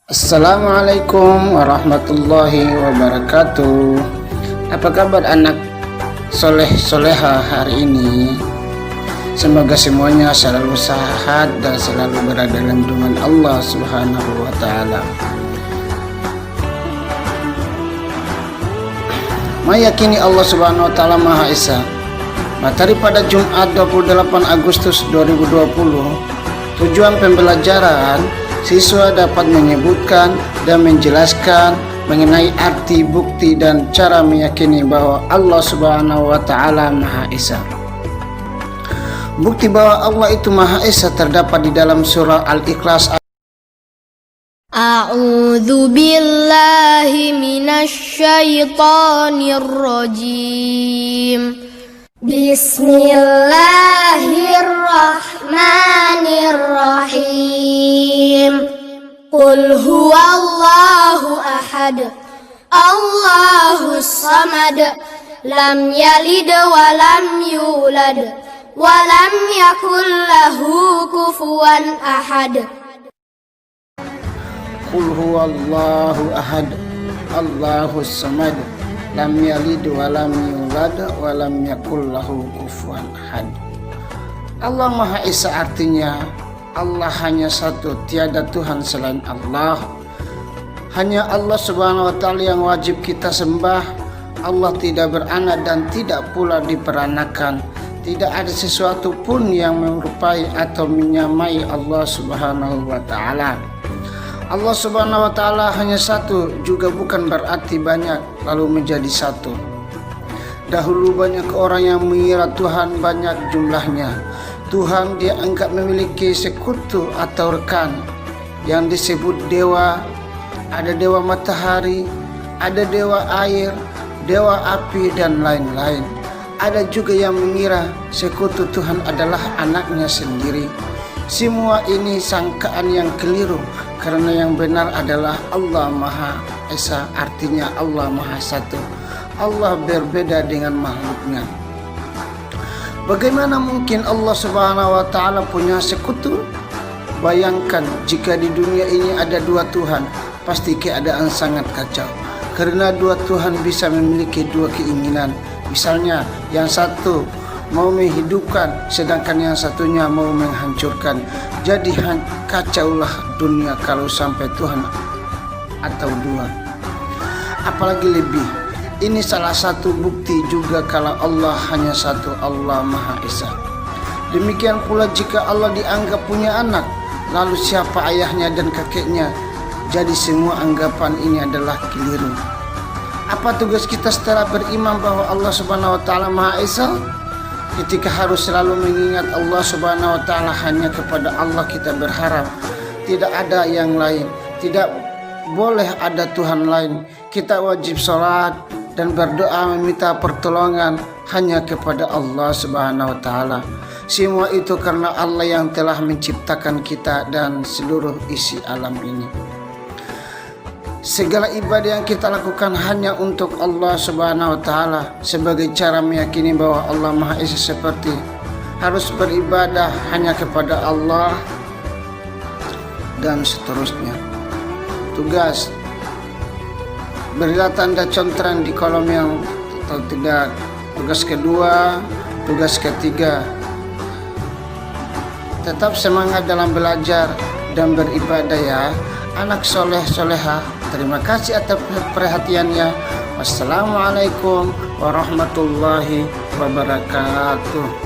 Assalamualaikum warahmatullahi wabarakatuh. Apa kabar anak soleh soleha hari ini? Semoga semuanya selalu sehat dan selalu berada dalam lindungan Allah Subhanahu wa Ta'ala. Meyakini Allah Subhanahu wa Ta'ala Maha Esa. Materi pada Jumat 28 Agustus 2020, tujuan pembelajaran siswa dapat menyebutkan dan menjelaskan mengenai arti, bukti, dan cara meyakini bahwa Allah Subhanahu wa Ta'ala Maha Esa. Bukti bahwa Allah itu Maha Esa terdapat di dalam surah Al-Ikhlas. A'udzu billahi minasy syaithanir rajim. Bismillahirrahmanirrahim. Qul huwallahu ahad, Allahus samad, lam yalid wa lam yulad, wa lam yakul lahu kufuwan ahad. Qul huwallahu ahad, Allahus samad, lam yalid wa lam yulad wa lam yakul lahu kufuwan ahad. Allah Maha Esa artinya Allah hanya satu, tiada Tuhan selain Allah. Hanya Allah Subhanahu wa Ta'ala yang wajib kita sembah. Allah tidak beranak dan tidak pula diperanakan. Tidak ada sesuatu pun yang menyerupai atau menyamai Allah Subhanahu wa Ta'ala. Allah Subhanahu wa Ta'ala hanya satu, juga bukan berarti banyak lalu menjadi satu. Dahulu banyak orang yang mengira Tuhan banyak jumlahnya. Tuhan dianggap memiliki sekutu atau rekan yang disebut dewa. Ada dewa matahari, ada dewa air, dewa api, dan lain-lain. Ada juga yang mengira sekutu Tuhan adalah anaknya sendiri. Semua ini sangkaan yang keliru, karena yang benar adalah Allah Maha Esa, artinya Allah Maha Satu. Allah berbeda dengan makhluknya. Bagaimana mungkin Allah Subhanahu wa Ta'ala punya sekutu? Bayangkan jika di dunia ini ada dua Tuhan, pasti keadaan sangat kacau. Karena dua Tuhan bisa memiliki dua keinginan. Misalnya yang satu mau menghidupkan, sedangkan yang satunya mau menghancurkan. Jadi kacaulah dunia kalau sampai Tuhan atau dua. Apalagi lebih. Ini salah satu bukti juga kalau Allah hanya satu, Allah Maha Esa. Demikian pula jika Allah dianggap punya anak, lalu siapa ayahnya dan kakeknya? Jadi semua anggapan ini adalah keliru. Apa tugas kita setelah beriman bahwa Allah Subhanahu wa Ta'ala Maha Esa? Ketika harus selalu mengingat Allah Subhanahu wa Ta'ala, hanya kepada Allah kita berharap. Tidak ada yang lain, tidak boleh ada Tuhan lain. Kita wajib sholat dan berdoa meminta pertolongan hanya kepada Allah Subhanahu wa Ta'ala. Semua itu karena Allah yang telah menciptakan kita dan seluruh isi alam ini. Segala ibadah yang kita lakukan hanya untuk Allah Subhanahu wa Ta'ala, sebagai cara meyakini bahwa Allah Maha Esa, seperti harus beribadah hanya kepada Allah dan seterusnya. Tugas: berilah tanda contran di kolom yang atau tidak. Tugas kedua, tugas ketiga. Tetap semangat dalam belajar dan beribadah ya, anak soleh soleha. Terima kasih atas perhatiannya. Wassalamualaikum warahmatullahi wabarakatuh.